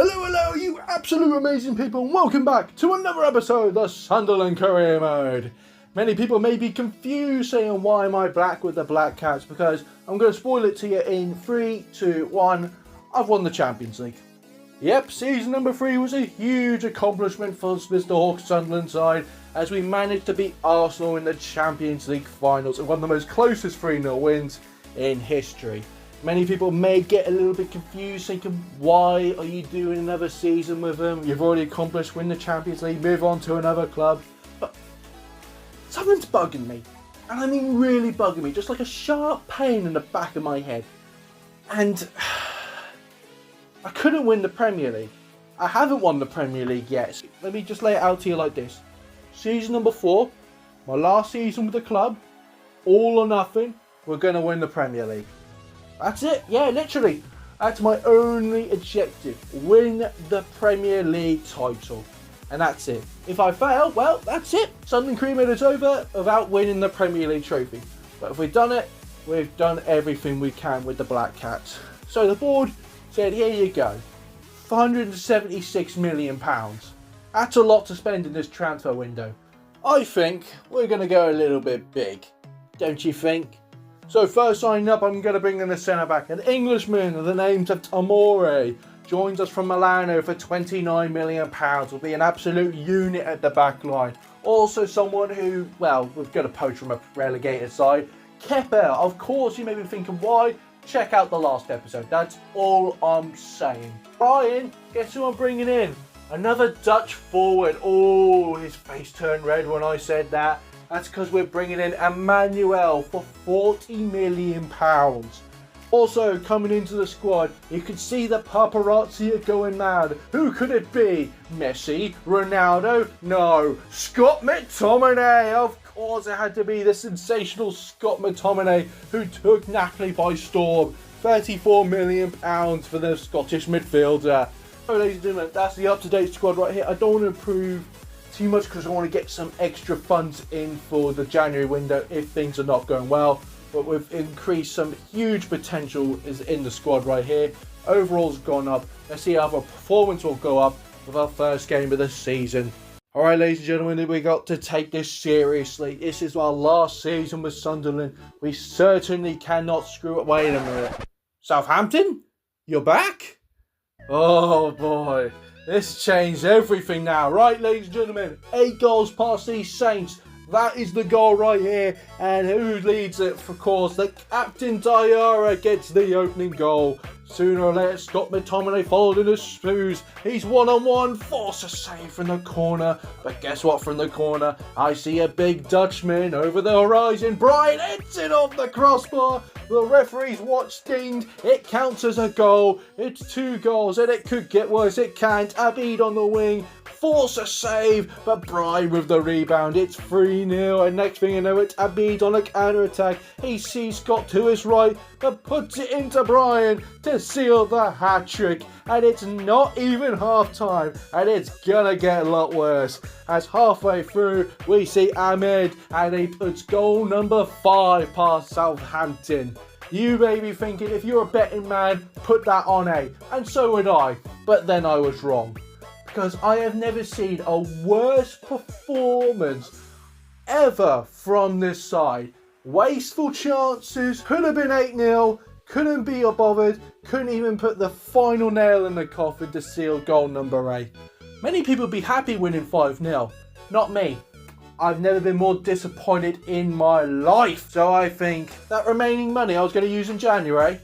Hello, you absolute amazing people, and welcome back to another episode of the Sunderland Career Mode. Many people may be confused saying, why am I black with the Black Cats? Because I'm going to spoil it to you in 3, 2, 1. I've won the Champions League. Yep, season number 3 was a huge accomplishment for Mr. Hawk's Sunderland side, as we managed to beat Arsenal in the Champions League finals and one of the most closest 3-0 wins in history. Many people may get a little bit confused, thinking, why are you doing another season with them? You've already accomplished win the Champions League, move on to another club. But something's bugging me, and I mean really bugging me, just like a sharp pain in the back of my head. And I couldn't win the Premier League. I haven't won the Premier League yet. Let me just lay it out to you like this. Season number 4, my last season with the club, all or nothing, we're going to win the Premier League. That's it, yeah, literally. That's my only objective, win the Premier League title. And that's it. If I fail, well, that's it. Sunderland Career Mode is over without winning the Premier League trophy. But if we've done it, we've done everything we can with the Black Cats. So the board said, here you go, £476 million. That's a lot to spend in this transfer window. I think we're going to go a little bit big, don't you think? So first signing up, I'm going to bring in the centre-back. An Englishman of the name of Tamore joins us from Milano for £29 million. Will be an absolute unit at the back line. Also someone who, well, we've got a poach from a relegated side. Kepa, of course, you may be thinking, why? Check out the last episode. That's all I'm saying. Brian, guess who I'm bringing in? Another Dutch forward. Oh, his face turned red when I said that. That's because we're bringing in Emmanuel for £40 million. Also, coming into the squad, you can see the paparazzi are going mad. Who could it be? Messi? Ronaldo? No, Scott McTominay. Of course, it had to be the sensational Scott McTominay who took Napoli by storm. £34 million for the Scottish midfielder. So, ladies and gentlemen, that's the up-to-date squad right here. I don't want to improve too much because I want to get some extra funds in for the January window if things are not going well, but we've increased some huge potential is in the squad right here. Overall's gone up. Let's see how our performance will go up with our first game of the season. Alright, ladies and gentlemen, we got to take this seriously. This is our last season with Sunderland. We certainly cannot screw it. Wait a minute, Southampton? You're back? Oh boy, this changed everything now. Right, ladies and gentlemen, 8 goals past these Saints. That is the goal right here. And who leads it? Of course, the captain Diarra gets the opening goal. Sooner or later, Scott McTominay followed in his shoes. He's one-on-one, force a save from the corner. But guess what, from the corner? I see a big Dutchman over the horizon. Brian hits it off the crossbar. The referee's watch dinged. It counts as a goal. It's 2 goals, and it could get worse. It can't. Abid on the wing. Force a save, but Brian with the rebound. It's 3-0, and next thing you know, it's Abid on a counter-attack. He sees Scott to his right, but puts it into Brian to seal the hat-trick. And it's not even half-time, and it's gonna get a lot worse. As halfway through, we see Ahmed, and he puts goal number 5 past Southampton. You may be thinking, if you're a betting man, put that on A. And so would I, but then I was wrong. Because I have never seen a worse performance ever from this side. Wasteful chances, could have been 8-0, couldn't be bothered, couldn't even put the final nail in the coffin to seal goal number 8. Many people would be happy winning 5-0, not me. I've never been more disappointed in my life. So I think that remaining money I was going to use in January,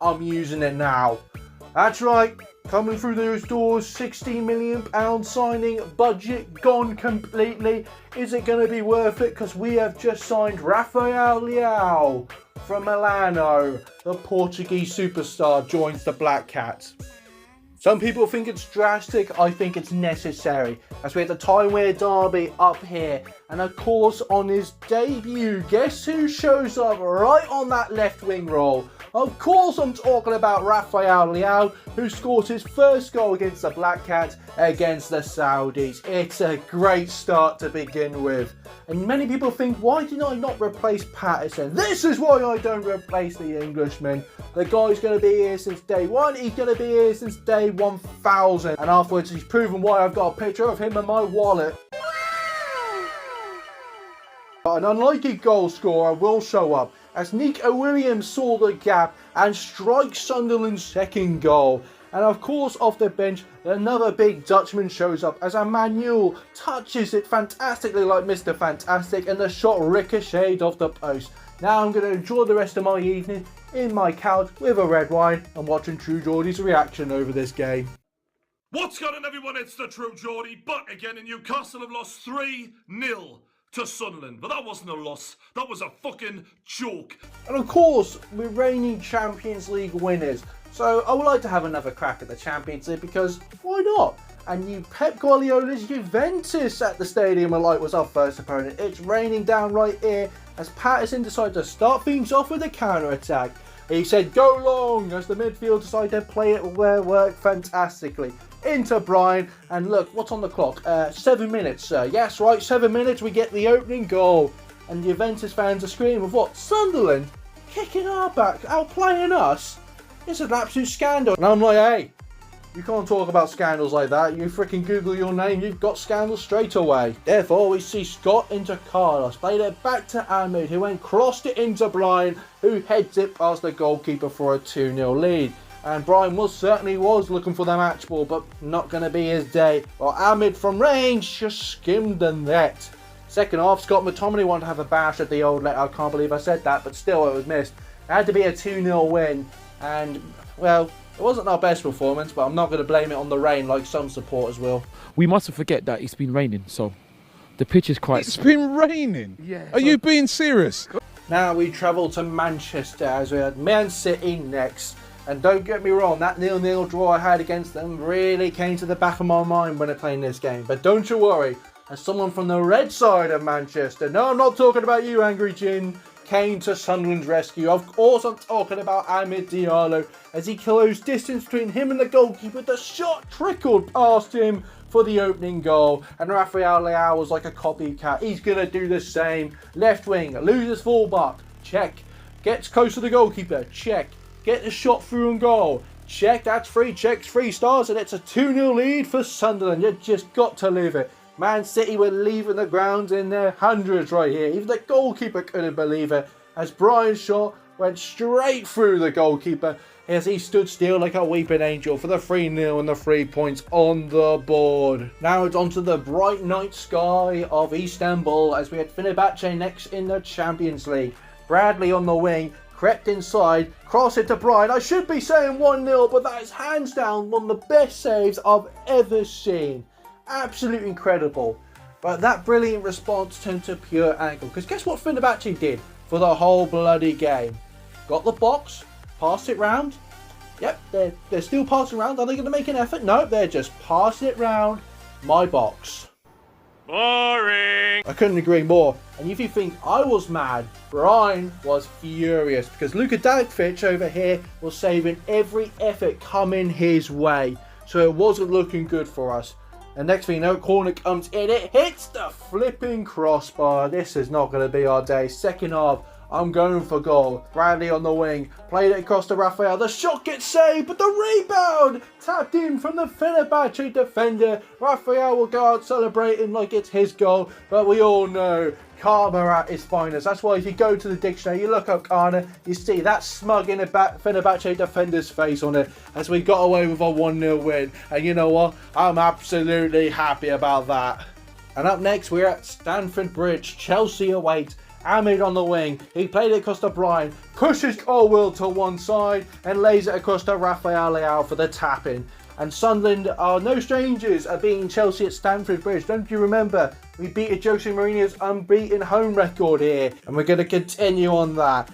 I'm using it now. That's right. Coming through those doors, £16 million signing, budget gone completely. Is it going to be worth it? Because we have just signed Rafael Leao from Milano. The Portuguese superstar joins the Black Cats. Some people think it's drastic, I think it's necessary. As we have the Tyware Derby up here. And of course, on his debut, guess who shows up right on that left wing role? Of course I'm talking about Rafael Leao, who scored his first goal against the Black Cats against the Saudis. It's a great start to begin with. And many people think, why did I not replace Patterson? This is why I don't replace the Englishman. The guy's going to be here since day one. He's going to be here since day 1000. And afterwards, he's proven why I've got a picture of him in my wallet. But an unlikely goal scorer will show up as Nico Williams saw the gap and strikes Sunderland's second goal. And of course, off the bench, another big Dutchman shows up as Emmanuel touches it fantastically like Mr. Fantastic, and the shot ricocheted off the post. Now I'm going to enjoy the rest of my evening in my couch with a red wine and watching True Geordie's reaction over this game. What's going on, everyone? It's the True Geordie, but again, in Newcastle have lost 3-0 to Sunderland. But that wasn't a loss, that was a fucking joke. And of course, we're reigning Champions League winners, so I would like to have another crack at the Champions League, because why not? And you Pep Guardiola's Juventus at the Stadium of Light was our first opponent. It's raining down right here as Patterson decided to start things off with a counter-attack. He said go long as the midfield decided to play it work fantastically. Into Brian, and look, what's on the clock? 7 minutes, sir. Yes, right, 7 minutes, we get the opening goal. And the Juventus fans are screaming of what? Sunderland? Kicking our back, outplaying us? It's an absolute scandal. And I'm like, hey, you can't talk about scandals like that. You freaking Google your name, you've got scandals straight away. Therefore, we see Scott into Carlos, played it back to Ahmed, who then crossed it into Brian, who heads it past the goalkeeper for a 2-0 lead. And Brian certainly was looking for the match ball, but not going to be his day. Well, Ahmed from range just skimmed the net. Second half, Scott McTominay wanted to have a bash at the old net. I can't believe I said that, but still it was missed. It had to be a 2-0 win. And, well, it wasn't our best performance, but I'm not going to blame it on the rain like some supporters will. We mustn't forget that it's been raining, so the pitch is quite... It's been raining? Yeah. Are you being serious? Now we travel to Manchester as we had Man City next. And don't get me wrong, that 0-0 draw I had against them really came to the back of my mind when I played this game. But don't you worry, as someone from the red side of Manchester, no, I'm not talking about you, Angry Jin, came to Sunderland's rescue. Of course I'm talking about Amid Diallo. As he closed distance between him and the goalkeeper, the shot trickled past him for the opening goal. And Rafael Leao was like a copycat. He's going to do the same. Left wing, loses fullback, check. Gets close to the goalkeeper, check. Get the shot through and goal. Check, that's free. Checks 3 stars, and it's a 2-0 lead for Sunderland. You just got to leave it. Man City were leaving the grounds in their hundreds right here. Even the goalkeeper couldn't believe it, as Brian's shot went straight through the goalkeeper as he stood still like a weeping angel for the 3-0 and the 3 points on the board. Now it's on to the bright night sky of Istanbul as we had Fenerbahce next in the Champions League. Bradley on the wing, crept inside, cross it to Brian. I should be saying 1-0, but that is hands down one of the best saves I've ever seen. Absolutely incredible. But that brilliant response turned to pure anger. Because guess what Fenerbahce did for the whole bloody game? Got the box, passed it round. Yep, they're still passing around. Are they going to make an effort? No, they're just passing it round my box. Boring. I couldn't agree more. And if you think I was mad, Brian was furious because Luka Davic over here was saving every effort coming his way. So it wasn't looking good for us. And next thing you know, corner comes in, it hits the flipping crossbar. This is not going to be our day. Second half, I'm going for goal. Bradley on the wing, played it across to Rafael. The shot gets saved, but the rebound tapped in from the Fenerbahce defender. Rafael will go out celebrating like it's his goal, but we all know karma at its finest. That's why if you go to the dictionary, you look up karma, you see that smug in the Fenerbahce defender's face on it as we got away with a 1-0 win. And you know what? I'm absolutely happy about that. And up next, we're at Stamford Bridge. Chelsea await. Ahmed on the wing, he played it across to Brian, pushes Colwell to one side and lays it across to Rafael Leao for the tap-in. And Sunderland are no strangers at beating Chelsea at Stamford Bridge. Don't you remember? We beat Jose Mourinho's unbeaten home record here, and we're going to continue on that.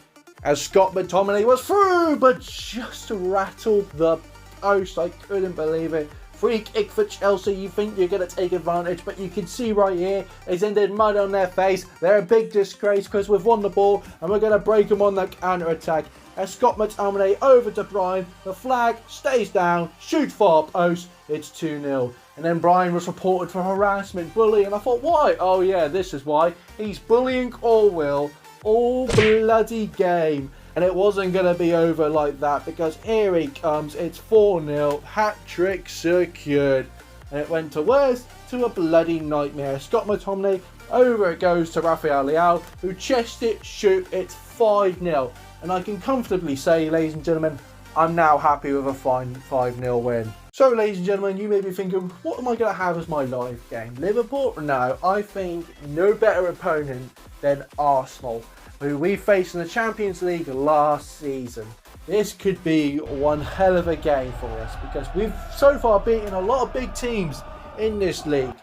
As Scott McTominay was through, but just rattled the post. I couldn't believe it. Free kick for Chelsea. You think you're going to take advantage, but you can see right here, it's ended mud on their face. They're a big disgrace because we've won the ball and we're going to break them on the counter-attack. as Scott McTominay over to Brian. The flag stays down, shoot far post, it's 2-0. And then Brian was reported for harassment, bullying, and I thought, why? Oh yeah, this is why. He's bullying Orwell all bloody game. And it wasn't going to be over like that, because here he comes. It's 4-0, hat-trick secured. And it went to worse, to a bloody nightmare. Scott McTominay, over it goes to Rafael Leao, who chested it, shoot, it's 5-0. And I can comfortably say, ladies and gentlemen, I'm now happy with a fine 5-0 win. So, ladies and gentlemen, you may be thinking, what am I going to have as my live game? Liverpool? No, I think no better opponent than Arsenal, who we faced in the Champions League last season. This could be one hell of a game for us, because we've so far beaten a lot of big teams in this league.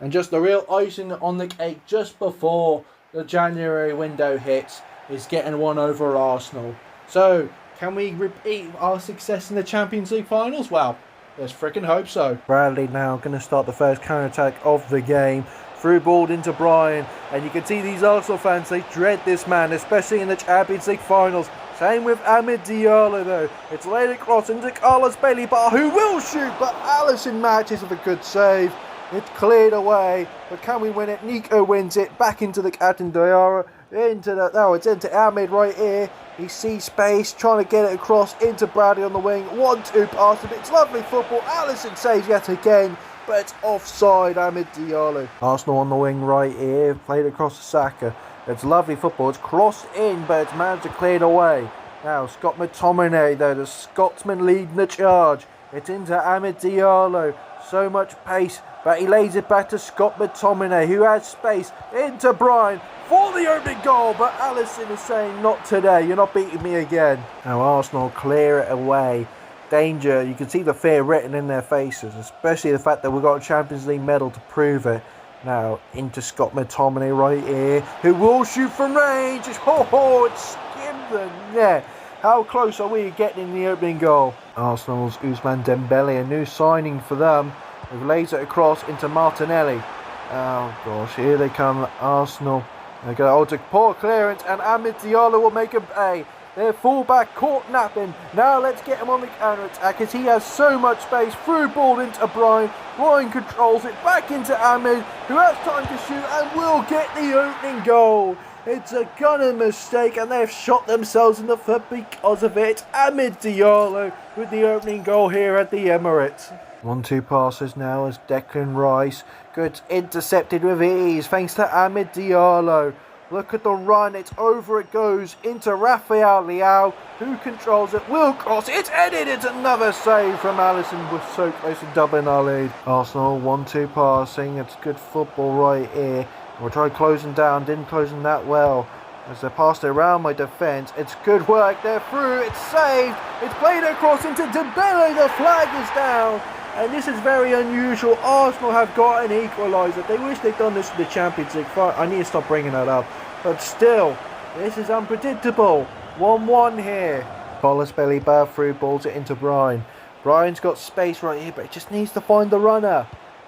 And just the real icing on the cake just before the January window hits is getting one over Arsenal. So, can we repeat our success in the Champions League finals? Well, let's freaking hope so. Bradley now going to start the first counter-attack of the game. Through ball into Brian, and you can see these Arsenal fans, they dread this man, especially in the Champions League finals. Same with Amid Diallo though. It's laid across into Carlos Bailey, but who will shoot, but Alisson matches with a good save. It's cleared away, but can we win it? Nico wins it, back into the captain Diarra, it's into Amid right here. He sees space, trying to get it across into Bradley on the wing. 1-2 pass, it's lovely football. Alisson saves yet again, but it's offside. Amid Diallo. Arsenal on the wing right here, played across to Saka. It's lovely football, it's crossed in, but it's managed to clear it away. Now Scott McTominay though, the Scotsman leading the charge. It's into Amid Diallo, so much pace, but he lays it back to Scott McTominay, who has space, into Brian for the opening goal, but Alisson is saying, not today, you're not beating me again. Now Arsenal clear it away. Danger, you can see the fear written in their faces, especially the fact that we've got a Champions League medal to prove it. Now into Scott McTominay right here, who will shoot from range. It's skimmed the net. How close are we getting the opening goal? Arsenal's Ousmane Dembele, a new signing for them. They've laid it across into Martinelli. Oh gosh, here they come, Arsenal. They go to poor clearance, and Amid Diallo will make a pay. Their fullback caught napping. Now let's get him on the counter-attack, as he has so much space. Through ball into Brian. Brian controls it back into Amid, who has time to shoot and will get the opening goal. It's a gunner mistake, and they've shot themselves in the foot because of it. Amid Diallo with the opening goal here at the Emirates. 1-2 passes now as Declan Rice gets intercepted with ease thanks to Amid Diallo. Look at the run, it's over it goes into Rafael Leao, who controls it, will cross, it's headed, it's another save from Alisson, we're so close to doubling our lead. Arsenal 1-2 passing, it's good football right here. We'll try closing down, didn't close them that well. As they passed it around my defence, it's good work, they're through, it's saved, it's played across into Dembele, the flag is down. And this is very unusual. Arsenal have got an equaliser. They wish they'd done this in the Champions League. I need to stop bringing that up. But still, this is unpredictable. 1-1 here. Carlos Bailey through balls it into Brian. Brian's got space right here, but he just needs to find the runner.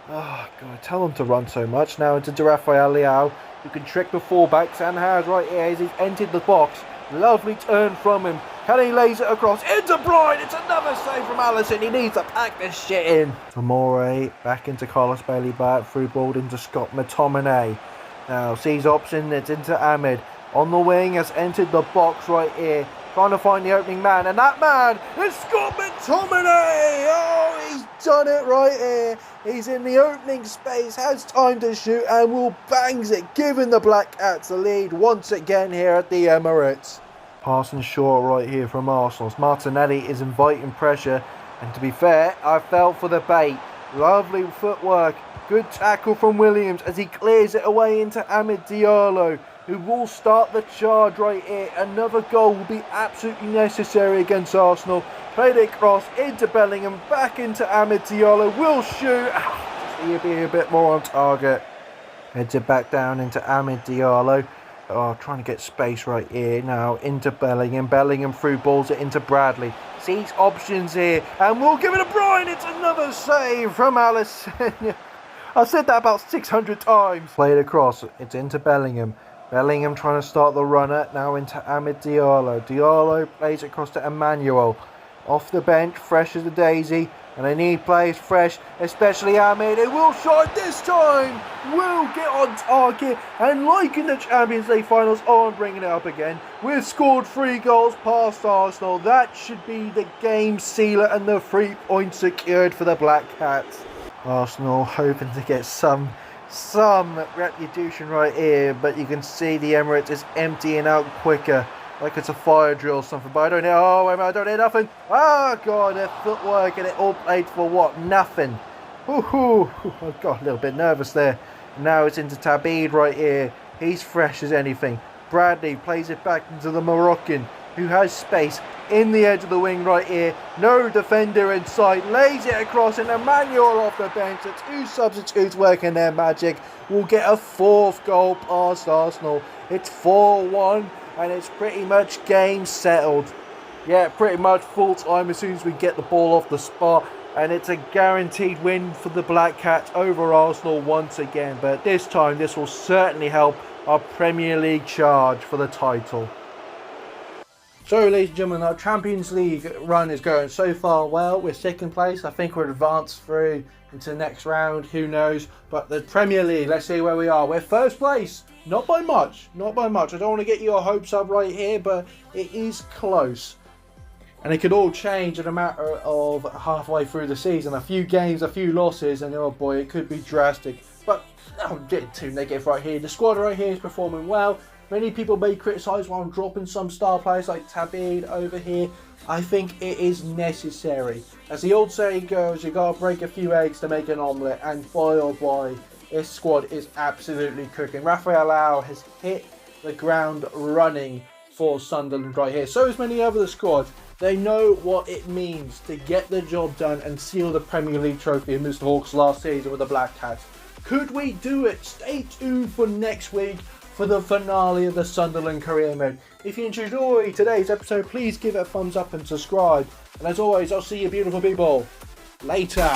Oh, God, tell him to run so much. Now into Rafael Leao, who can trick the fullbacks and has right here as he's entered the box. Lovely turn from him. Can he lays it across into Brian? It's another save from Alisson. He needs to pack this shit in. Amore back into Carlos Bailey through ball into Scott McTominay. Now sees option, it's into Amid. On the wing has entered the box right here. Trying to find the opening man, and that man is Scott McTominay! Oh, he's done it right here. He's in the opening space, has time to shoot, and will bangs it, giving the Black Cats the lead once again here at the Emirates. Passing short right here from Arsenal. Martinelli is inviting pressure, and to be fair, I fell for the bait. Lovely footwork, good tackle from Williams as he clears it away into Amid Diallo, who will start the charge right here. Another goal will be absolutely necessary against Arsenal. Played it across into Bellingham, back into Amid Diallo, will shoot. He'll be a bit more on target. Heads it back down into Amid Diallo. Oh, trying to get space right here now into Bellingham. Bellingham through balls it into Bradley. Sees options here and we'll give it a Brian. It's another save from Alisson. I've said that about 600 times. Played across. It's into Bellingham. Bellingham trying to start the runner, now into Amid Diallo. Diallo plays it across to Emmanuel. Off the bench, fresh as a daisy, and they need players fresh, especially Amid. It will shot this time! Will get on target, and like in the Champions League finals, I'm bringing it up again. We've scored 3 goals past Arsenal. That should be the game sealer and the 3 points secured for the Black Cats. Arsenal hoping to get some reputation right here, but you can see the Emirates is emptying out quicker, like it's a fire drill or something. But I don't hear, I don't hear nothing. Oh god, their footwork, and it all played for what? Nothing. Woohoo! I got a little bit nervous there. Now it's into Tabid right here. He's fresh as anything. Bradley plays it back into the Moroccan, who has space in the edge of the wing right here. No defender in sight. Lays it across, and Emmanuel off the bench. The 2 substitutes working their magic. Will get a 4th goal past Arsenal. It's 4-1, and it's pretty much game settled. Yeah, pretty much full time as soon as we get the ball off the spot. And it's a guaranteed win for the Black Cats over Arsenal once again. But this time, this will certainly help our Premier League charge for the title. So, ladies and gentlemen, our Champions League run is going so far well. We're 2nd place. I think we're advanced through into the next round. Who knows? But the Premier League, let's see where we are. We're 1st place. Not by much. Not by much. I don't want to get your hopes up right here, but it is close. And it could all change in a matter of halfway through the season. A few games, a few losses, and oh boy, it could be drastic. But I'm getting too negative right here. The squad right here is performing well. Many people may criticise why I'm dropping some star players like Tabid over here. I think it is necessary. As the old saying goes, you gotta break a few eggs to make an omelette. And boy oh boy, this squad is absolutely cooking. Rafael Leao has hit the ground running for Sunderland right here. So as many other squads. They know what it means to get the job done and seal the Premier League trophy in Mr. Hawk's last season with the Black Cats. Could we do it? Stay tuned for next week for the finale of the Sunderland career mode. If you enjoyed today's episode, please give it a thumbs up and subscribe. And as always, I'll see you beautiful people later.